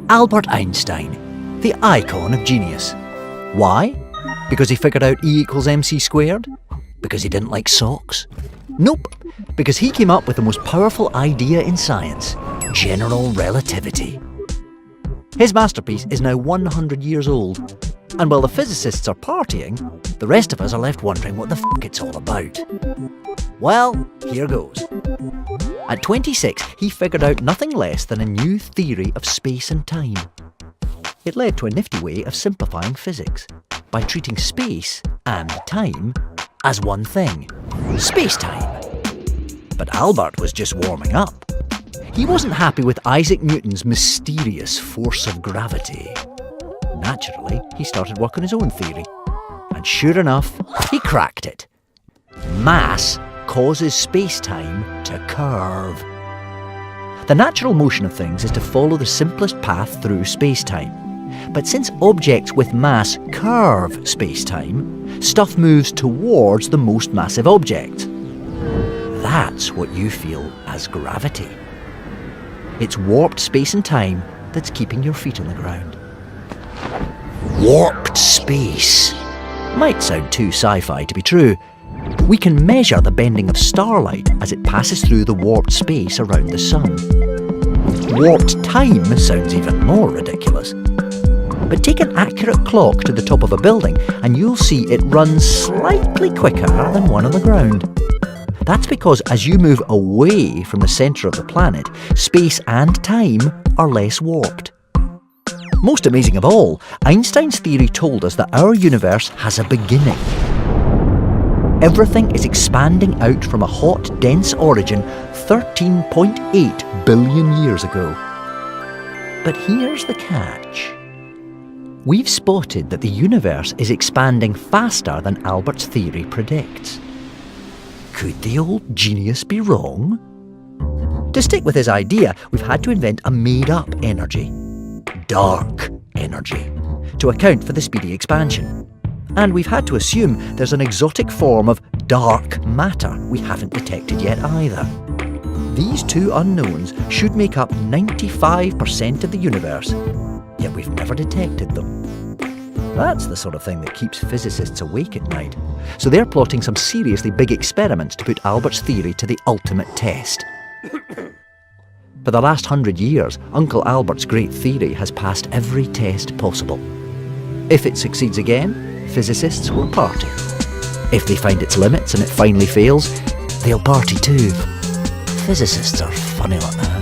Albert Einstein, the icon of genius. Why? Because he figured out E equals mc squared? Because he didn't like socks? Nope, because he came up with the most powerful idea in science, general relativity. His masterpiece is now 100 years old, and while the physicists are partying, the rest of us are left wondering what the f*** it's all about. Well, here goes. At 26, he figured out nothing less than a new theory of space and time. It led to a nifty way of simplifying physics by treating space and time as one thing, space-time. But Albert was just warming up. He wasn't happy with Isaac Newton's mysterious force of gravity. Naturally, he started work on his own theory. And sure enough, he cracked it. Mass causes space-time to curve. The natural motion of things is to follow the simplest path through space-time. But since objects with mass curve space-time, stuff moves towards the most massive object. That's what you feel as gravity. It's warped space and time that's keeping your feet on the ground. Warped space. Might sound too sci-fi to be true. We can measure the bending of starlight as it passes through the warped space around the sun. Warped time sounds even more ridiculous. But take an accurate clock to the top of a building and you'll see it runs slightly quicker than one on the ground. That's because as you move away from the centre of the planet, space and time are less warped. Most amazing of all, Einstein's theory told us that our universe has a beginning. Everything is expanding out from a hot, dense origin 13.8 billion years ago. But here's the catch. We've spotted that the universe is expanding faster than Albert's theory predicts. Could the old genius be wrong? To stick with his idea, we've had to invent a made-up energy, dark energy, to account for the speedy expansion. And we've had to assume there's an exotic form of dark matter we haven't detected yet either. These two unknowns should make up 95% of the universe, yet we've never detected them. That's the sort of thing that keeps physicists awake at night. So they're plotting some seriously big experiments to put Albert's theory to the ultimate test. For the last 100 years, Uncle Albert's great theory has passed every test possible. If it succeeds again, physicists will party. If they find its limits and it finally fails, they'll party too. Physicists are funny like that.